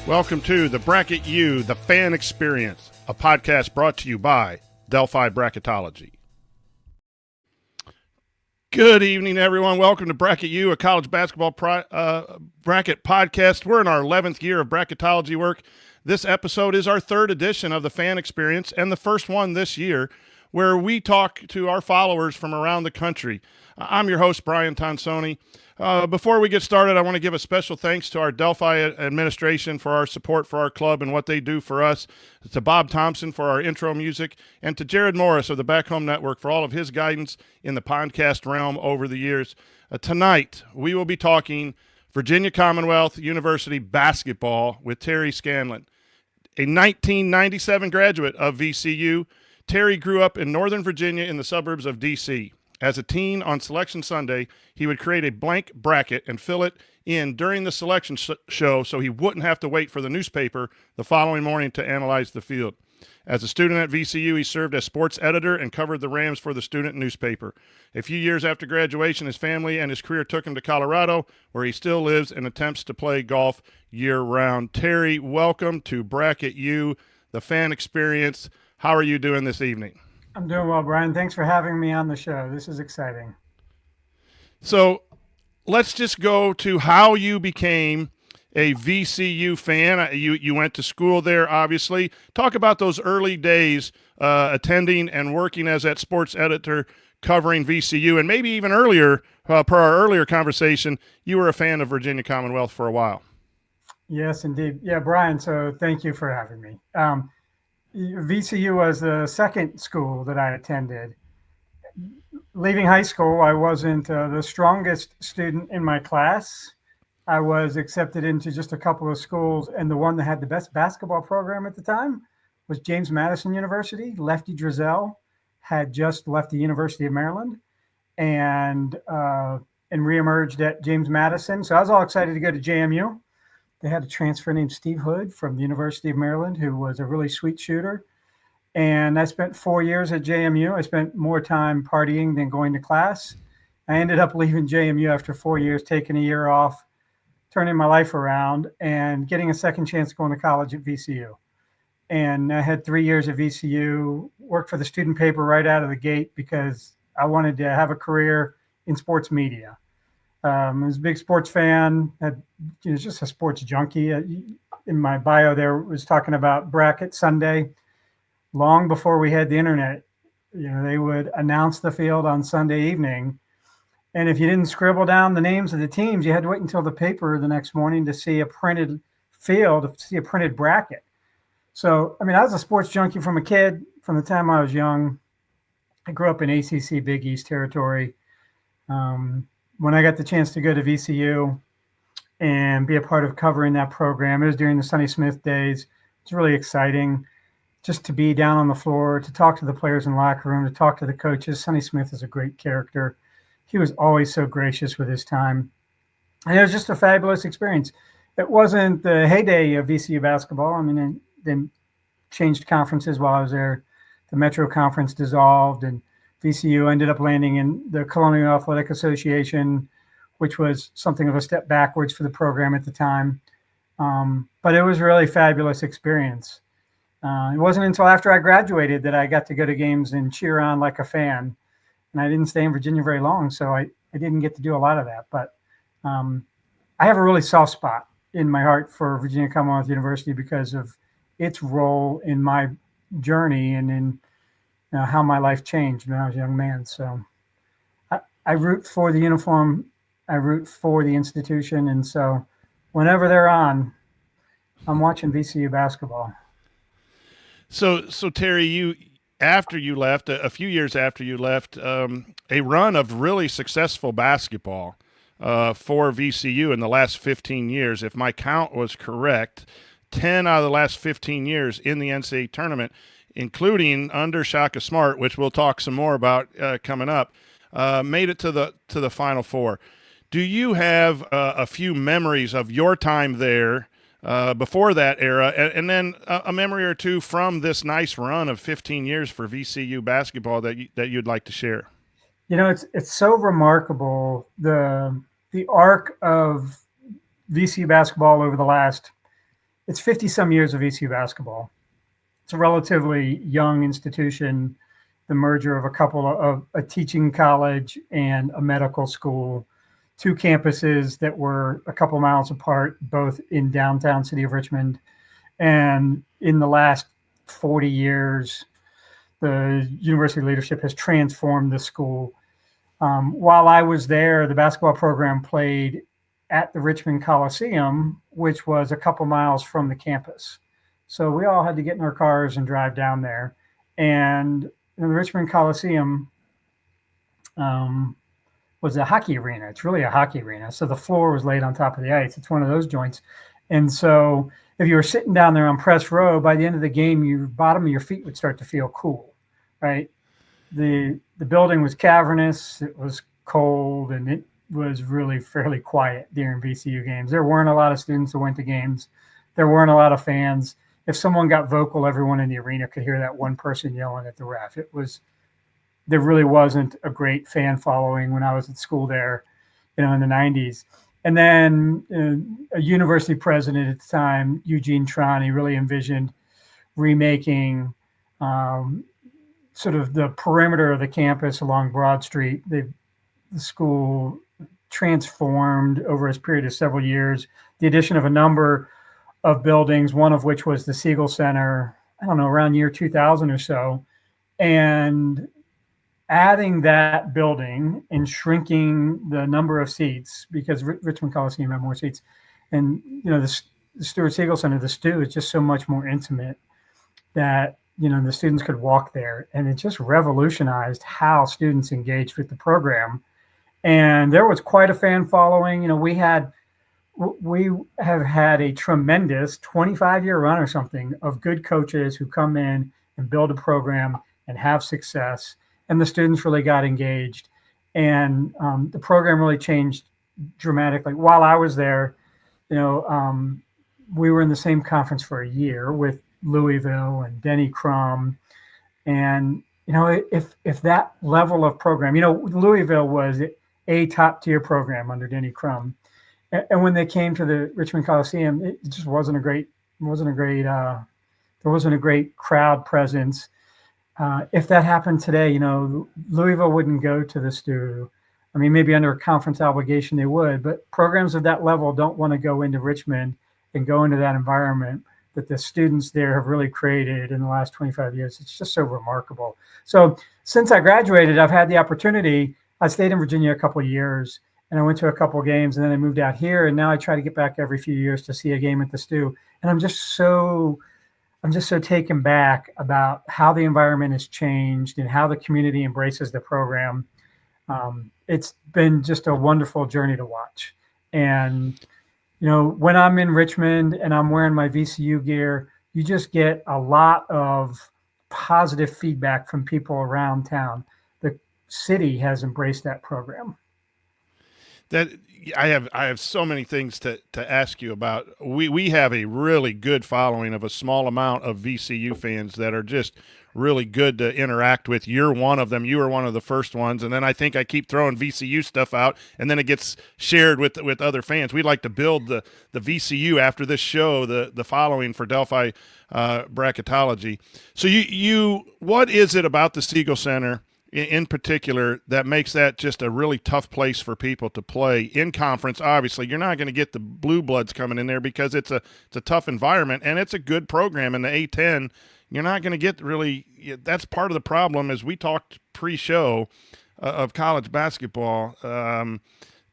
Welcome to the Bracket U, the Fan Experience, a podcast brought to you by Delphi Bracketology. Good evening, everyone. Welcome to Bracket U, a college basketball bracket podcast. We're in our 11th year of bracketology work. This episode is our third edition of the Fan Experience and the first one this year where we talk to our followers from around the country. I'm your host, Brian Tonsoni. Before we get started, I want to give a special thanks to our Delphi administration for our support for our club and what they do for us, to Bob Thompson for our intro music, and to Jared Morris of the Back Home Network for all of his guidance in the podcast realm over the years. Tonight, we will be talking Virginia Commonwealth University basketball with Terry Scanlon, a 1997 graduate of VCU. Terry grew up in Northern Virginia in the suburbs of D.C. As a teen on Selection Sunday, he would create a blank bracket and fill it in during the selection show so he wouldn't have to wait for the newspaper the following morning to analyze the field. As a student at VCU, he served as sports editor and covered the Rams for the student newspaper. A few years after graduation, his family and his career took him to Colorado, where he still lives and attempts to play golf year-round. Terry, welcome to Bracket U, the Fan Experience. How are you doing this evening? I'm doing well, Brian. Thanks for having me on the show. This is exciting. So let's just go to how you became a VCU fan. You went to school there, obviously. Talk about those early days attending and working as that sports editor covering VCU. And maybe even earlier, per our earlier conversation, you were a fan of Virginia Commonwealth for a while. Yes, indeed. Yeah, Brian, so thank you for having me. VCU was the second school that I attended. Leaving high school, I wasn't the strongest student in my class. I was accepted into just a couple of schools, and the one that had the best basketball program at the time was James Madison University. Lefty Drizel had just left the University of Maryland and reemerged at James Madison. So I was all excited to go to JMU. They had a transfer named Steve Hood from the University of Maryland, who was a really sweet shooter. And I spent 4 years at JMU. I spent more time partying than going to class. I ended up leaving JMU after 4 years, taking a year off, turning my life around, and getting a second chance going to college at VCU. And I had 3 years at VCU, worked for the student paper right out of the gate because I wanted to have a career in sports media. I was a big sports fan, just a sports junkie. In my bio there was talking about Bracket Sunday. Long before we had the internet, they would announce the field on Sunday evening. And if you didn't scribble down the names of the teams, you had to wait until the paper the next morning to see a printed field, to see a printed bracket. So, I was a sports junkie from a kid, from the time I was young. I grew up in ACC Big East territory. When I got the chance to go to VCU and be a part of covering that program, it was during the Sonny Smith days. It's really exciting just to be down on the floor, to talk to the players in the locker room, to talk to the coaches. Sonny Smith is a great character. He was always so gracious with his time. And it was just a fabulous experience. It wasn't the heyday of VCU basketball. Then changed conferences while I was there. The Metro Conference dissolved, and VCU ended up landing in the Colonial Athletic Association, which was something of a step backwards for the program at the time. But it was a really fabulous experience. It wasn't until after I graduated that I got to go to games and cheer on like a fan. And I didn't stay in Virginia very long, so I didn't get to do a lot of that. But I have a really soft spot in my heart for Virginia Commonwealth University because of its role in my journey and in how my life changed when I was a young man. So I root for the uniform. I root for the institution. And so whenever they're on, I'm watching VCU basketball. So Terry, after you left, a few years after you left, a run of really successful basketball for VCU in the last 15 years. If my count was correct, 10 out of the last 15 years in the NCAA tournament, including under Shaka Smart, which we'll talk some more about coming up, made it to the Final Four. Do you have a few memories of your time there before that era, and then a memory or two from this nice run of 15 years for VCU basketball that you'd like to share? It's so remarkable, the arc of VCU basketball over the last it's 50 some years of VCU basketball. It's a relatively young institution, the merger of a teaching college and a medical school, two campuses that were a couple miles apart, both in downtown city of Richmond. And in the last 40 years, the university leadership has transformed the school. While I was there, the basketball program played at the Richmond Coliseum, which was a couple miles from the campus. So we all had to get in our cars and drive down there. And the Richmond Coliseum was a hockey arena. It's really a hockey arena. So the floor was laid on top of the ice. It's one of those joints. And so if you were sitting down there on press row, by the end of the game, your bottom of your feet would start to feel cool, right? The building was cavernous. It was cold, and it was really fairly quiet during VCU games. There weren't a lot of students who went to games. There weren't a lot of fans. If someone got vocal, everyone in the arena could hear that one person yelling at the ref. There really wasn't a great fan following when I was at school there, in the 90s. And then a university president at the time, Eugene Trani, really envisioned remaking sort of the perimeter of the campus along Broad Street. The school transformed over a period of several years. The addition of a number of buildings, one of which was the Siegel Center, I don't know, around year 2000 or so. And adding that building and shrinking the number of seats, because Richmond Coliseum had more seats. And, the Stuart Siegel Center, the Stu, is just so much more intimate that, the students could walk there. And it just revolutionized how students engaged with the program. And there was quite a fan following. We have had a tremendous 25-year run or something of good coaches who come in and build a program and have success. And the students really got engaged. And the program really changed dramatically. While I was there, we were in the same conference for a year with Louisville and Denny Crum. And, if that level of program, Louisville was a top tier program under Denny Crum. And when they came to the Richmond Coliseum, it just wasn't a great crowd presence. If that happened today, Louisville wouldn't go to the Stu. I mean, maybe under a conference obligation they would, but programs of that level don't want to go into Richmond and go into that environment that the students there have really created in the last 25 years. It's just so remarkable. So since I graduated, I've had the opportunity. I stayed in Virginia a couple of years, and I went to a couple of games, and then I moved out here, and now I try to get back every few years to see a game at the Stu. And I'm just so taken back about how the environment has changed and how the community embraces the program. It's been just a wonderful journey to watch. And, when I'm in Richmond and I'm wearing my VCU gear, you just get a lot of positive feedback from people around town. The city has embraced that program. That I have so many things to ask you about. We have a really good following of a small amount of VCU fans that are just really good to interact with. You're one of them. You were one of the first ones. And then I think I keep throwing VCU stuff out, and then it gets shared with other fans. We'd like to build the VCU after this show, the following for Delphi bracketology. So you what is it about the Siegel Center in particular that makes that just a really tough place for people to play in conference? Obviously, you're not going to get the blue bloods coming in there because it's a tough environment, and it's a good program in the A10. You're not going to get really – that's part of the problem, as we talked pre-show of college basketball, that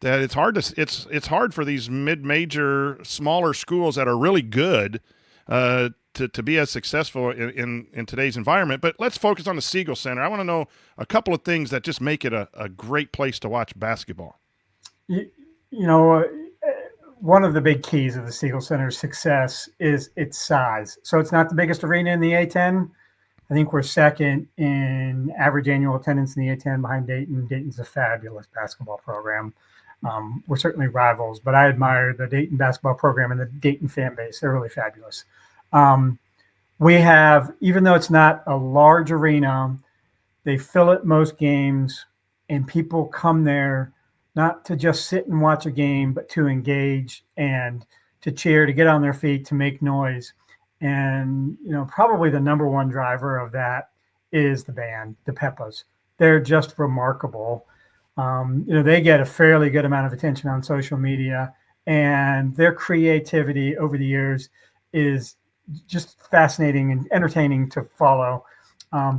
it's hard for these mid-major smaller schools that are really good to be as successful in today's environment. But let's focus on the Siegel Center. I want to know a couple of things that just make it a great place to watch basketball. One of the big keys of the Siegel Center's success is its size. So it's not the biggest arena in the A10. I think we're second in average annual attendance in the A10 behind Dayton. Dayton's a fabulous basketball program. We're certainly rivals, but I admire the Dayton basketball program and the Dayton fan base. They're really fabulous. We have, even though it's not a large arena, they fill it most games, and people come there not to just sit and watch a game, but to engage and to cheer, to get on their feet, to make noise. And, probably the number one driver of that is the band, the Peppas. They're just remarkable. They get a fairly good amount of attention on social media, and their creativity over the years is just fascinating and entertaining to follow.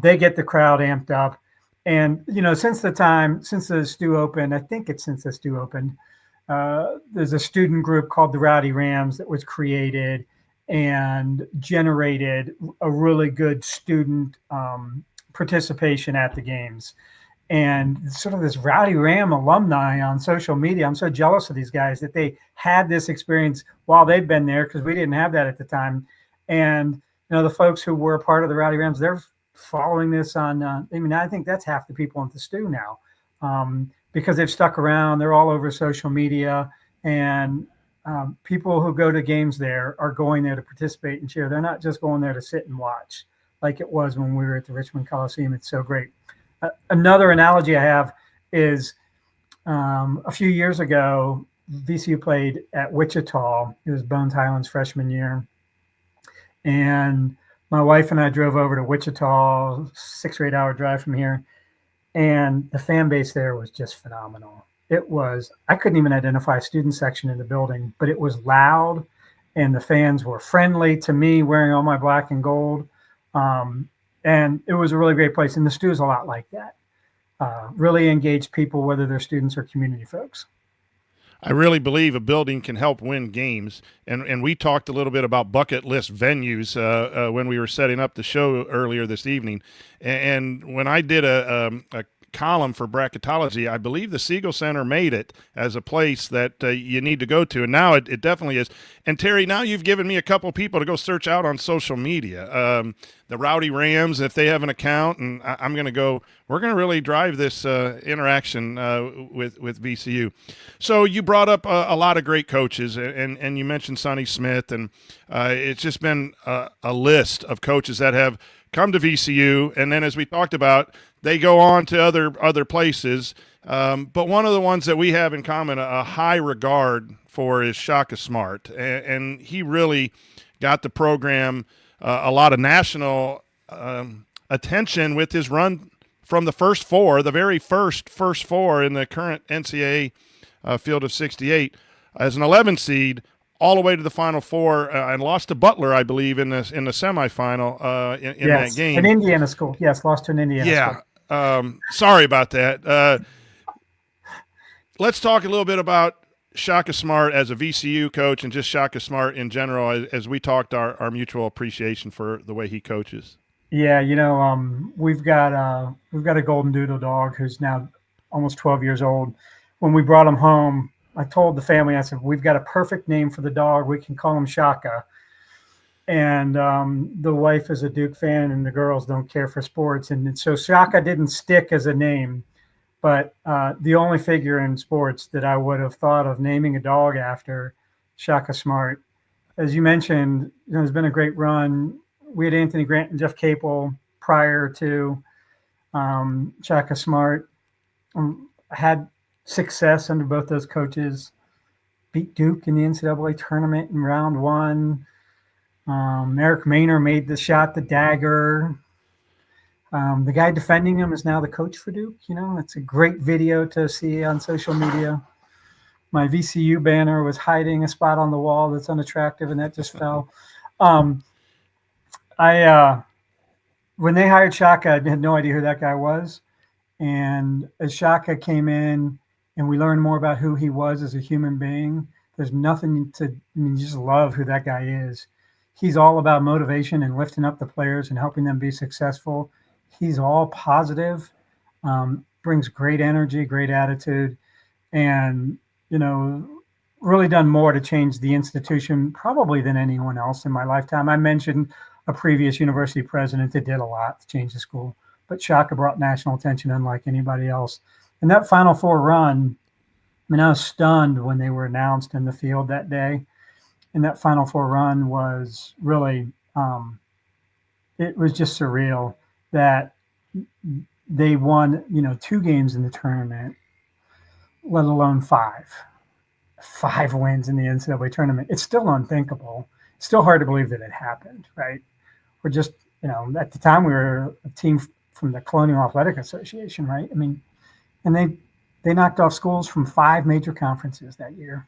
They get the crowd amped up. And, since the Stew opened, I think it's since the Stew opened, there's a student group called the Rowdy Rams that was created and generated a really good student participation at the games. And sort of this Rowdy Ram alumni on social media, I'm so jealous of these guys that they had this experience while they've been there, because we didn't have that at the time. And, the folks who were a part of the Rowdy Rams, they're following this on, I think that's half the people in the Stew now, because they've stuck around. They're all over social media, and people who go to games there are going there to participate and cheer. They're not just going there to sit and watch like it was when we were at the Richmond Coliseum. It's so great. Another analogy I have is a few years ago, VCU played at Wichita. It was Bones Highlands freshman year. And my wife and I drove over to Wichita, 6 or 8 hour drive from here. And the fan base there was just phenomenal. I couldn't even identify a student section in the building, but it was loud, and the fans were friendly to me, wearing all my black and gold. And it was a really great place. And the Stew is a lot like that. Really engaged people, whether they're students or community folks. I really believe a building can help win games. And we talked a little bit about bucket list venues when we were setting up the show earlier this evening. And when I did a column for bracketology, I believe the Siegel Center made it as a place that you need to go to, and now it definitely is. And Terry, now you've given me a couple people to go search out on social media. The Rowdy Rams, if they have an account, and we're going to really drive this interaction with VCU. So you brought up a lot of great coaches, and you mentioned Sonny Smith, and it's just been a list of coaches that have come to VCU, and then as we talked about, they go on to other places. But one of the ones that we have in common, a high regard for, is Shaka Smart. And he really got the program a lot of national attention with his run from the first four, the very first four in the current NCAA field of 68, as an 11 seed, all the way to the Final Four, and lost to Butler, I believe, in the semifinal in that game. An Indiana school. Yes, lost to an Indiana school. Sorry about that. Let's talk a little bit about Shaka Smart as a VCU coach, and just Shaka Smart in general, as we talked our mutual appreciation for the way he coaches. Yeah, we've got a golden doodle dog who's now almost 12 years old. When we brought him home, I told the family, I said, we've got a perfect name for the dog. We can call him Shaka. And the wife is a Duke fan, and the girls don't care for sports. And so Shaka didn't stick as a name. But the only figure in sports that I would have thought of naming a dog after, Shaka Smart. As you mentioned, there's been a great run. We had Anthony Grant and Jeff Capel prior to Shaka Smart. Had success under both those coaches. Beat Duke in the NCAA tournament in round one. Eric Maynor made the shot, the dagger. The guy defending him is now the coach for Duke. It's a great video to see on social media. My VCU banner was hiding a spot on the wall that's unattractive, and that just fell. When they hired Shaka, I had no idea who that guy was. And as Shaka came in and we learned more about who he was as a human being, there's nothing you just love who that guy is. He's all about motivation and lifting up the players and helping them be successful. He's all positive, brings great energy, great attitude, and, really done more to change the institution probably than anyone else in my lifetime. I mentioned a previous university president that did a lot to change the school, but Shaka brought national attention unlike anybody else. And that Final Four run, I was stunned when they were announced in the field that day. And that Final Four run was really, it was just surreal that they won, 2 games in the tournament, let alone 5. 5 wins in the NCAA tournament. It's still unthinkable. It's still hard to believe that it happened, right? We're just, at the time we were a team from the Colonial Athletic Association, right? I mean, and they knocked off schools from 5 major conferences that year.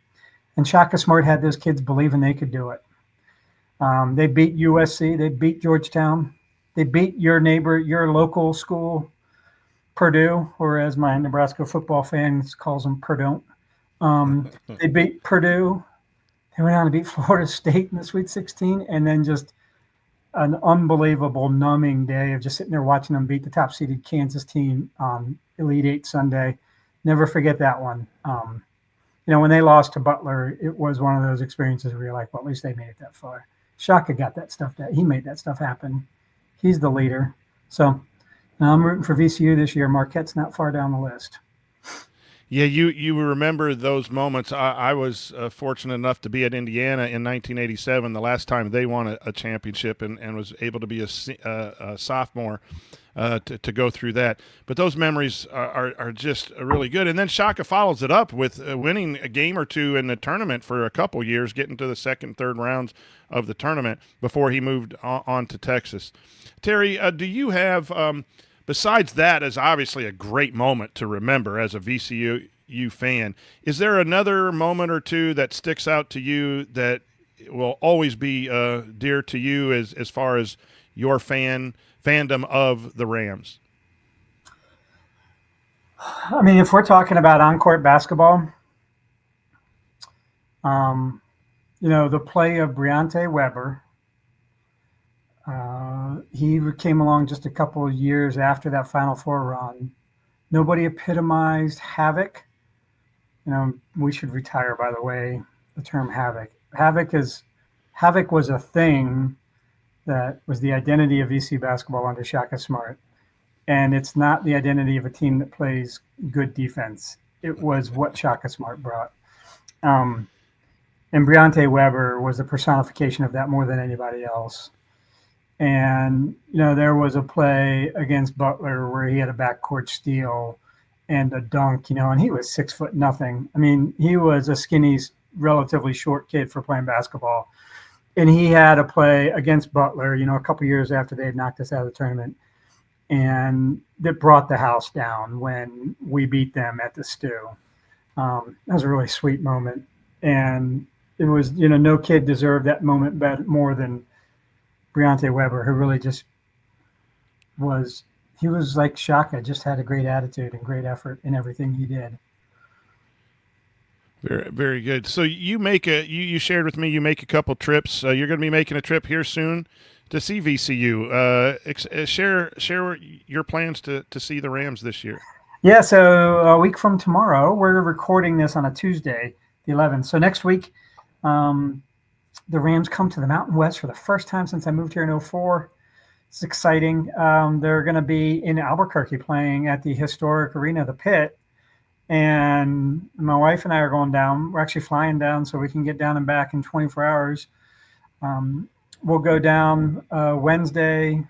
And Shaka Smart had those kids believing they could do it. They beat USC. They beat Georgetown. They beat your neighbor, your local school, Purdue, or as my Nebraska football fans calls them, Purdue. They beat Purdue. They went on to beat Florida State in the Sweet 16, and then just an unbelievable numbing day of just sitting there watching them beat the top-seeded Kansas team on Elite Eight Sunday. Never forget that one. When they lost to Butler, it was one of those experiences where you're like, well, at least they made it that far. Shaka got that stuff. He made that stuff happen. He's the leader. So I'm rooting for VCU this year. Marquette's not far down the list. Yeah, you remember those moments. I was fortunate enough to be at Indiana in 1987, the last time they won a championship, and was able to be a sophomore to go through that. But those memories are just really good. And then Shaka follows it up with winning a game or two in the tournament for a couple years, getting to the second, third rounds of the tournament before he moved on to Texas. Terry, do you have besides that, as obviously a great moment to remember as a VCU fan, is there another moment or two that sticks out to you that will always be dear to you as far as your fandom of the Rams? I mean, if we're talking about on-court basketball, the play of Briante Weber. He came along just a couple of years after that Final Four run. Nobody epitomized havoc. We should retire, by the way, the term havoc. Havoc was a thing that was the identity of VC basketball under Shaka Smart. And it's not the identity of a team that plays good defense. It was what Shaka Smart brought. And Briante Weber was the personification of that more than anybody else. And, there was a play against Butler where he had a backcourt steal and a dunk, and he was 6'0". I mean, he was a skinny, relatively short kid for playing basketball. And he had a play against Butler, a couple years after they had knocked us out of the tournament. And that brought the house down when we beat them at the Stew. That was a really sweet moment. And it was, no kid deserved that moment more than Briante Weber, who really just he was like Shaka, just had a great attitude and great effort in everything he did. Very, very good. So you shared with me, you make a couple trips. You're going to be making a trip here soon to see VCU. Share your plans to see the Rams this year. Yeah, so a week from tomorrow, we're recording this on a Tuesday, the 11th. So next week, the Rams come to the Mountain West for the first time since I moved here in 2004. It's exciting. They're going to be in Albuquerque playing at the historic arena, the Pit. And my wife and I are going down. We're actually flying down so we can get down and back in 24 hours. We'll go down Wednesday,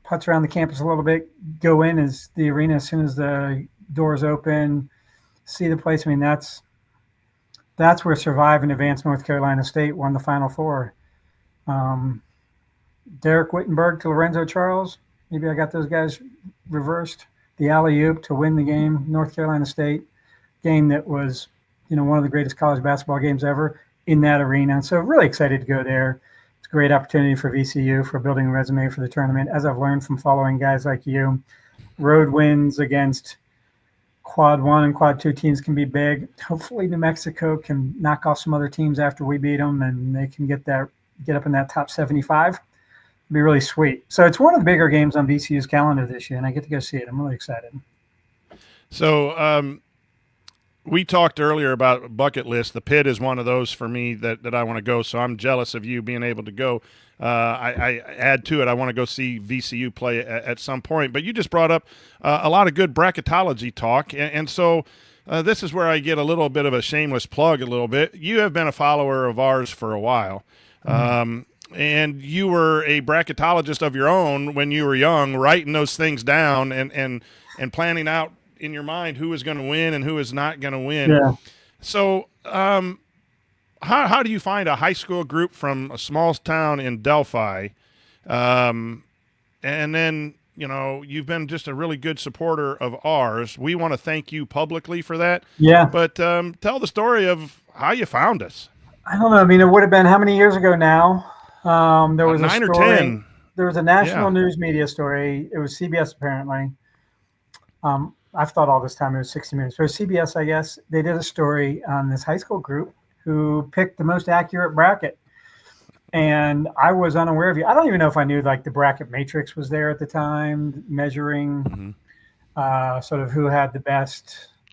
putz around the campus a little bit, go in as the arena as soon as the doors open, see the place. I mean, that's where Survive and Advance North Carolina State won the Final Four. Derek Wittenberg to Lorenzo Charles. Maybe I got those guys reversed. The alley-oop to win the game, North Carolina State game that was, one of the greatest college basketball games ever in that arena. So really excited to go there. It's a great opportunity for VCU for building a resume for the tournament. As I've learned from following guys like you, road wins against Quad 1 and Quad 2 teams can be big. Hopefully New Mexico can knock off some other teams after we beat them and they can get up in that top 75. It'd be really sweet. So it's one of the bigger games on VCU's calendar this year, and I get to go see it. I'm really excited. So we talked earlier about bucket list. The Pit is one of those for me that I want to go, so I'm jealous of you being able to go. I add to it, I want to go see VCU play at some point. But you just brought up a lot of good bracketology talk, and so this is where I get a little bit of a shameless plug a little bit. You have been a follower of ours for a while. And you were a bracketologist of your own when you were young, writing those things down and planning out in your mind who is going to win and who is not going to win. Yeah. So, how do you find a high school group from a small town in Delphi? Um, and then, you've been just a really good supporter of ours. We want to thank you publicly for that. Yeah. But tell the story of how you found us. I don't know. I mean, it would have been how many years ago now? There was a 9 or story. 10. There was a national Yeah. news media story. It was CBS apparently. I've thought all this time it was 60 Minutes. But it was CBS, I guess. They did a story on this high school group who picked the most accurate bracket. And I was unaware of you. I don't even know if I knew like the bracket matrix was there at the time, measuring Mm-hmm. sort of who had the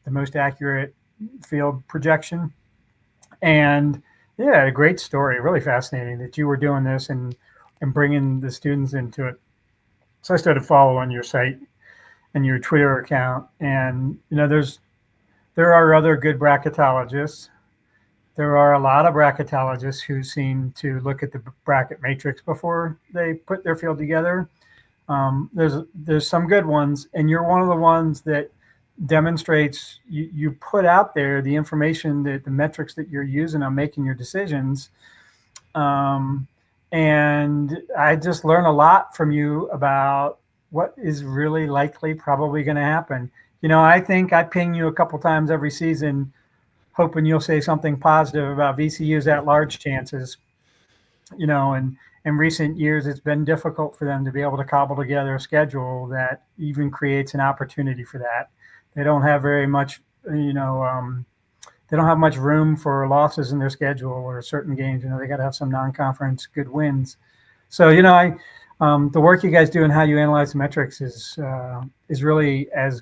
most accurate field projection. And yeah, a great story, really fascinating that you were doing this and bringing the students into it. So I started following your site and your Twitter account, and there are other good bracketologists. There are a lot of bracketologists who seem to look at the bracket matrix before they put their field together. There's some good ones, and you're one of the ones that demonstrates you put out there the information, that the metrics that you're using on making your decisions. And I just learn a lot from you about what is really likely probably going to happen. I think I ping you a couple times every season, hoping you'll say something positive about VCU's at-large chances. And in recent years, it's been difficult for them to be able to cobble together a schedule that even creates an opportunity for that. They don't have very much, they don't have much room for losses in their schedule or certain games. They got to have some non-conference good wins. So, the work you guys do and how you analyze the metrics is really as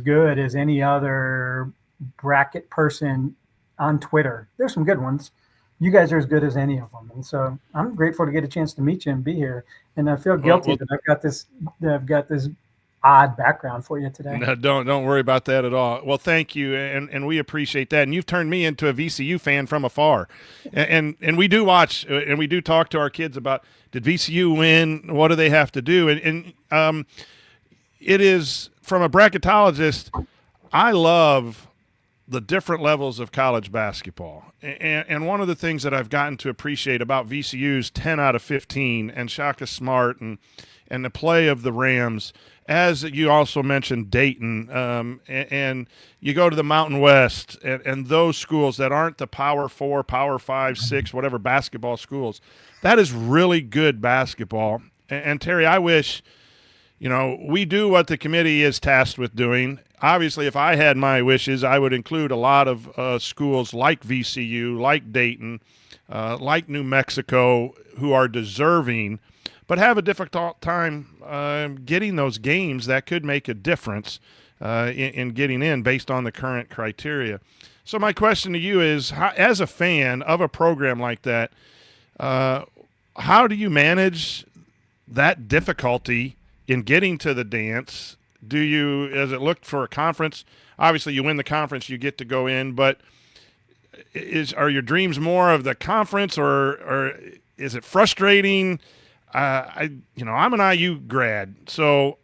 good as any other bracket person on Twitter. There's some good ones. You guys are as good as any of them, and so I'm grateful to get a chance to meet you and be here. And I feel guilty that I've got this odd background for you today. No, don't worry about that at all. Well, thank you, and we appreciate that. And you've turned me into a VCU fan from afar, and we do watch and we do talk to our kids about, did VCU win? What do they have to do? And it is, from a bracketologist, I love the different levels of college basketball. And one of the things that I've gotten to appreciate about VCU's 10 out of 15 and Shaka Smart and the play of the Rams, as you also mentioned Dayton, and you go to the Mountain West and those schools that aren't the Power 4, Power 5, 6, whatever basketball schools, that is really good basketball. And Terry, I wish, we do what the committee is tasked with doing. Obviously, if I had my wishes, I would include a lot of schools like VCU, like Dayton, like New Mexico, who are deserving, but have a difficult time getting those games that could make a difference in getting in based on the current criteria. So my question to you is, as a fan of a program like that, how do you manage that difficulty in getting to the dance? As it looked for a conference, obviously you win the conference, you get to go in, but are your dreams more of the conference or is it frustrating? I'm an IU grad, so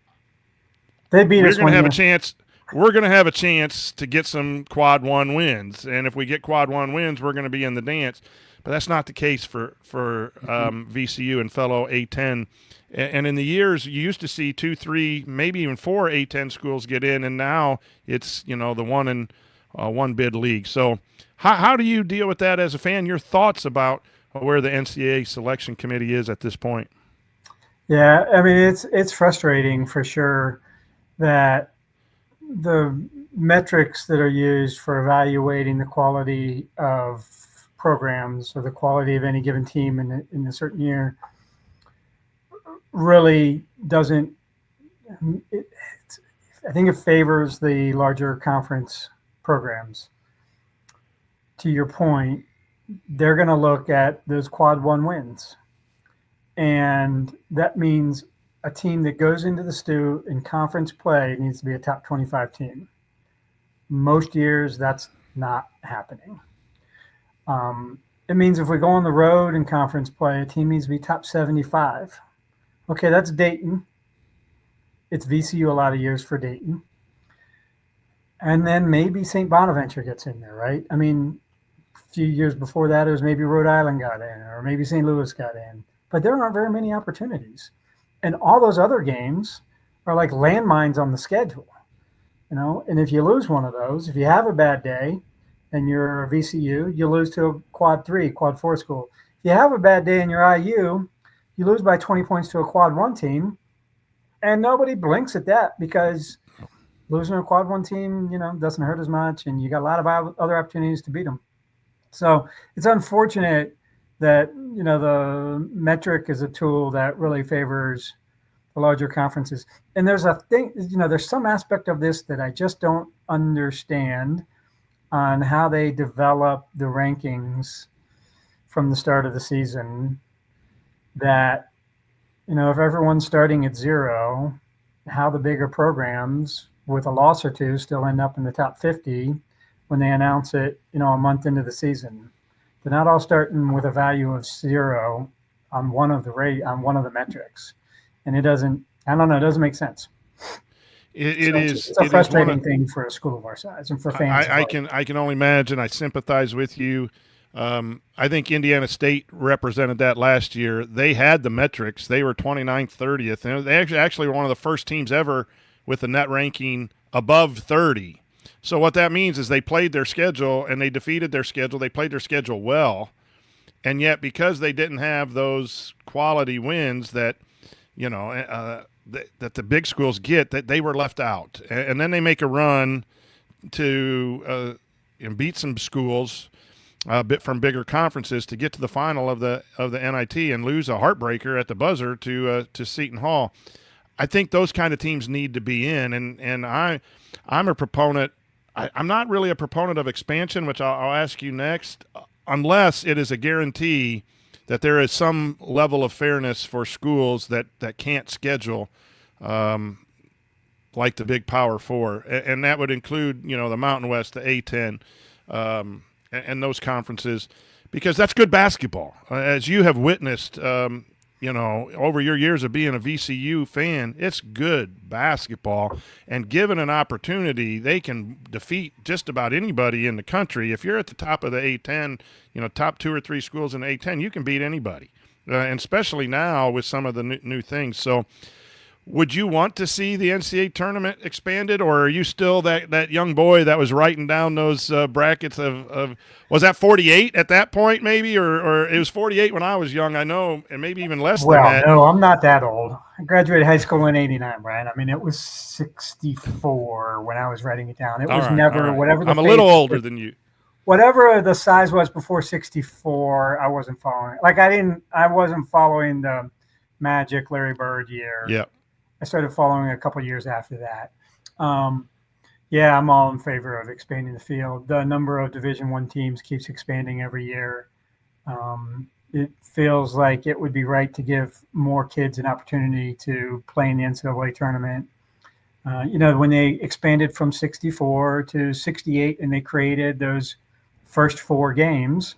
They beat us we're going to one have year. a chance. We're going to have a chance to get some quad one wins, and if we get quad one wins, we're going to be in the dance. But that's not the case for VCU and fellow A10. And in the years, you used to see 2, 3, maybe even 4 A10 schools get in, and now it's the one in one bid league. So how do you deal with that as a fan? Your thoughts about where the NCAA selection committee is at this point? Yeah, I mean it's frustrating for sure that the metrics that are used for evaluating the quality of programs or the quality of any given team in a certain year really doesn't. I think it favors the larger conference programs. To your point, they're going to look at those quad one wins, and that means a team that goes into the stew in conference play needs to be a top 25 team. Most years, that's not happening. It means if we go on the road in conference play, a team needs to be top 75. Okay, that's Dayton. It's VCU a lot of years for Dayton. And then maybe St. Bonaventure gets in there, right? I mean, a few years before that, it was maybe Rhode Island got in, or maybe St. Louis got in. But there aren't very many opportunities. And all those other games are like landmines on the schedule, you know. And if you lose one of those, if you have a bad day and you're a VCU, you lose to a quad 3, quad 4 school. If you have a bad day in your IU, you lose by 20 points to a quad 1 team, and nobody blinks at that because losing to a quad 1 team, you know, doesn't hurt as much, and you got a lot of other opportunities to beat them. So it's unfortunate that, you know, the metric is a tool that really favors the larger conferences. And there's a thing, you know, there's some aspect of this that I just don't understand on how they develop the rankings from the start of the season. That, you know, if everyone's starting at 0, how the bigger programs with a loss or two still end up in the top 50 when they announce it, you know, a month into the season. They're not all starting with a value of 0 on one of the metrics, and it doesn't. I don't know. It doesn't make sense. It is. It's a It is one frustrating of. thing for a school of our size and for fans. I can only imagine. I sympathize with you. I think Indiana State represented that last year. They had the metrics. They were 29th, 30th, and they actually were one of the first teams ever with a net ranking above 30. So what that means is they played their schedule and they defeated their schedule. They played their schedule well, and yet because they didn't have those quality wins that, you know, that the big schools get, that they were left out. And then they make a run to and beat some schools a bit from bigger conferences to get to the final of the NIT and lose a heartbreaker at the buzzer to Seton Hall. I think those kind of teams need to be in, and I'm a proponent. I'm not really a proponent of expansion, which I'll ask you next, unless it is a guarantee that there is some level of fairness for schools that can't schedule like the Big Power Four, and that would include, you know, the Mountain West, the A10, and those conferences, because that's good basketball. As you have witnessed, you know, over your years of being a VCU fan, it's good basketball, and given an opportunity, they can defeat just about anybody in the country. If you're at the top of the A10, you know, top 2 or 3 schools in the A10, you can beat anybody, and especially now with some of the new things. So would you want to see the NCAA tournament expanded, or are you still that young boy that was writing down those brackets of was that 48 at that point maybe, or it was 48 when I was young, I know, and maybe even less than that. No, I'm not that old. I graduated high school in '89, Brian. I mean, it was 64 when I was writing it down. It was never whatever. I'm a little older than you. Whatever the size was before 64, I wasn't following. Like I wasn't following the Magic Larry Bird year. Yeah. I started following a couple of years after that. Yeah, I'm all in favor of expanding the field. The number of Division I teams keeps expanding every year. It feels like it would be right to give more kids an opportunity to play in the NCAA tournament. You know, when they expanded from 64 to 68 and they created those first 4 games,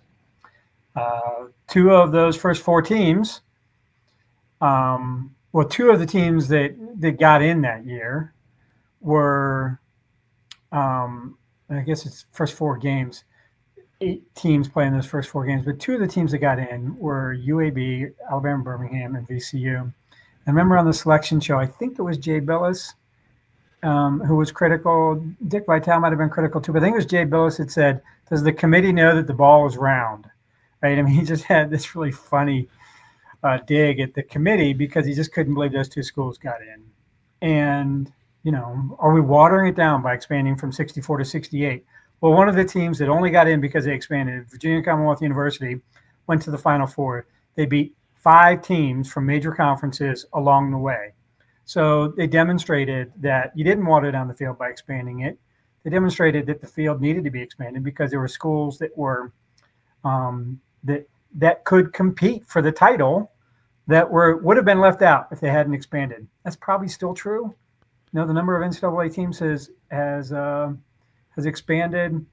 2 of those first 4 teams, well, 2 of the teams that got in that year were, I guess it's first 4 games, 8 teams playing those first 4 games, but 2 of the teams that got in were UAB, Alabama Birmingham, and VCU. I remember on the selection show, I think it was Jay Billis, who was critical. Dick Vitale might have been critical too, but I think it was Jay Billis that said, does the committee know that the ball is round? Right? I mean, he just had this really funny dig at the committee because he just couldn't believe those 2 schools got in. And, you know, are we watering it down by expanding from 64 to 68? Well, one of the teams that only got in because they expanded, Virginia Commonwealth University, went to the Final Four. They beat 5 teams from major conferences along the way. So they demonstrated that you didn't water down the field by expanding it. They demonstrated that the field needed to be expanded because there were schools that were that could compete for the title that would have been left out if they hadn't expanded. That's probably still true. You know, the number of NCAA teams has expanded.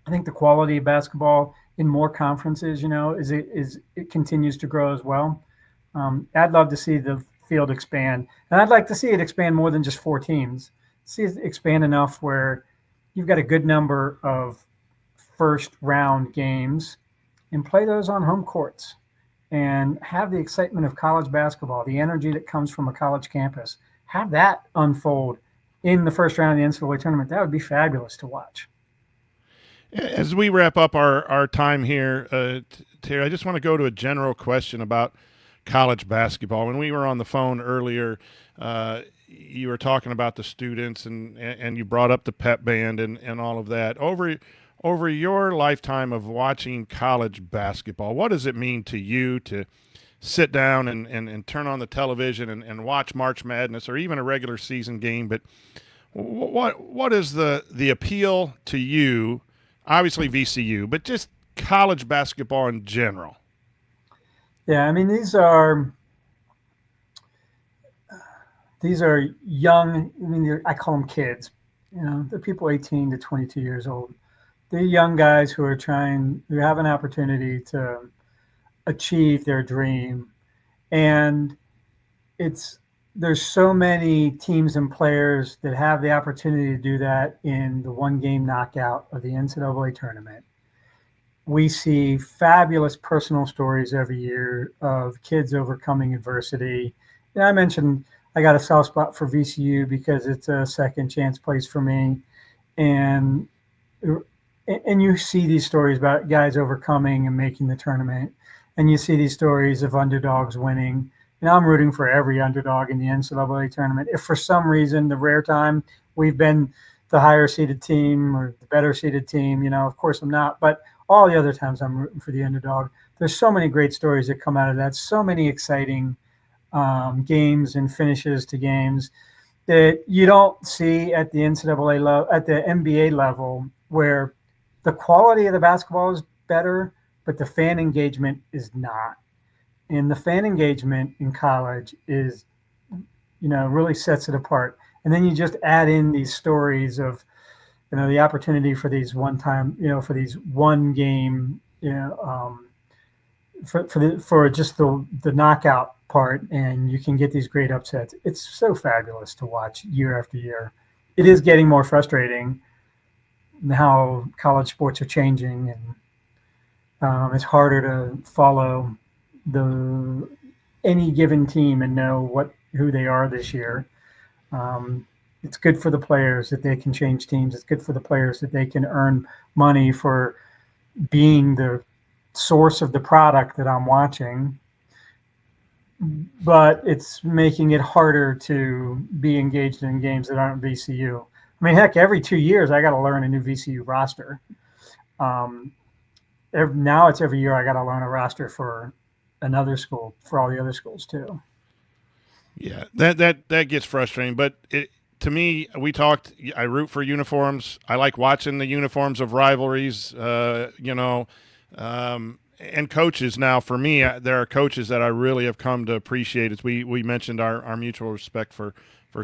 I think the quality of basketball in more conferences, you know, it continues to grow as well. I'd love to see the field expand, and I'd like to see it expand more than just 4 teams. See it expand enough where you've got a good number of first round games and play those on home courts and have the excitement of college basketball, the energy that comes from a college campus, have that unfold in the first round of the NCAA tournament. That would be fabulous to watch. As we wrap up our time here, Terry, I just want to go to a general question about college basketball. When we were on the phone earlier, you were talking about the students and you brought up the pep band and all of that. Over your lifetime of watching college basketball, what does it mean to you to sit down and turn on the television and watch March Madness or even a regular season game? But what is the appeal to you? Obviously VCU, but just college basketball in general. Yeah, I mean these are young. I mean, I call them kids. You know, they're people 18 to 22 years old. They're young guys who have an opportunity to achieve their dream, and it's there's so many teams and players that have the opportunity to do that in the one game knockout of the NCAA tournament. We see fabulous personal stories every year of kids overcoming adversity. And I mentioned I got a soft spot for VCU because it's a second chance place for me. And and you see these stories about guys overcoming and making the tournament. And you see these stories of underdogs winning. And I'm rooting for every underdog in the NCAA tournament. If for some reason, the rare time we've been the higher seeded team or the better seeded team, of course I'm not. But all the other times I'm rooting for the underdog. There's so many great stories that come out of that. So many exciting games and finishes to games that you don't see at the NCAA level, at the NBA level, where the quality of the basketball is better, but the fan engagement is not. And the fan engagement in college is, really sets it apart. And then you just add in these stories of, the opportunity for these for these one game, for just the knockout part, and you can get these great upsets. It's so fabulous to watch year after year. It is getting more frustrating how college sports are changing, and it's harder to follow any given team and know who they are this year. It's good for the players that they can change teams. It's good for the players that they can earn money for being the source of the product that I'm watching. But it's making it harder to be engaged in games that aren't VCU. I mean, heck, every 2 years I got to learn a new VCU roster. Now it's every year I got to learn a roster for another school, for all the other schools too. Yeah, that gets frustrating. But to me, we talked. I root for uniforms. I like watching the uniforms of rivalries. And coaches. Now, for me, there are coaches that I really have come to appreciate. As we mentioned our mutual respect for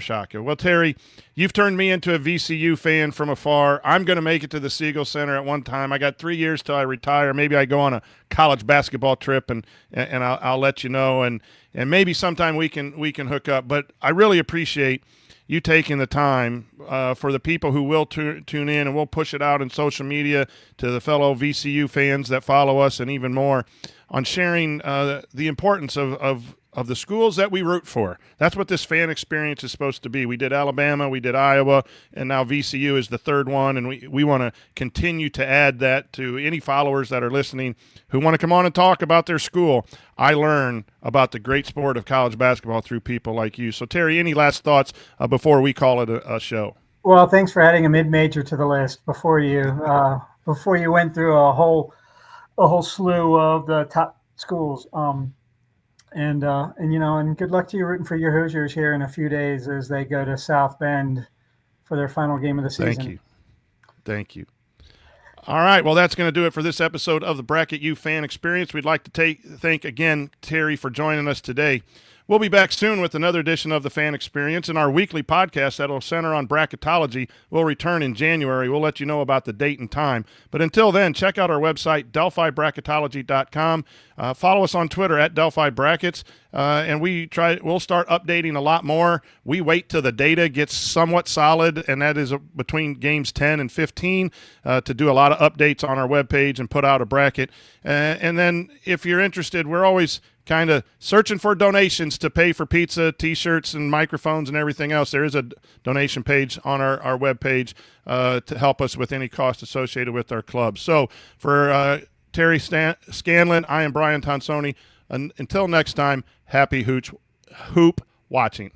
Shaka. Well, Terry, you've turned me into a VCU fan from afar. I'm going to make it to the Siegel Center at one time. I got 3 years till I retire. Maybe I go on a college basketball trip, and I'll let you know. And maybe sometime we can hook up. But I really appreciate you taking the time for the people who will tune in, and we'll push it out in social media to the fellow VCU fans that follow us and even more on sharing the importance of the schools that we root for. That's what this fan experience is supposed to be. We did Alabama, we did Iowa, and now VCU is the third one, and we want to continue to add that to any followers that are listening who want to come on and talk about their school. I learn about the great sport of college basketball through people like you. So, Terry, any last thoughts before we call it a show? Well, thanks for adding a mid-major to the list before you went through a whole slew of the top schools. And good luck to you rooting for your Hoosiers here in a few days as they go to South Bend for their final game of the season. Thank you. All right, well, that's going to do it for this episode of the Bracket U Fan Experience. We'd like to thank again Terry for joining us today. We'll be back soon with another edition of The Fan Experience, and our weekly podcast that will center on bracketology will return in January. We'll let you know about the date and time. But until then, check out our website, DelphiBracketology.com. Follow us on Twitter at Delphi Brackets, and we'll start updating a lot more. We wait till the data gets somewhat solid, and that is between games 10 and 15 to do a lot of updates on our webpage and put out a bracket. And then if you're interested, we're always kind of searching for donations to pay for pizza, T-shirts, and microphones and everything else. There is a donation page on our webpage to help us with any cost associated with our club. So for Terry Scanlon, I am Brian Tonsoni. Until next time, happy hoop watching.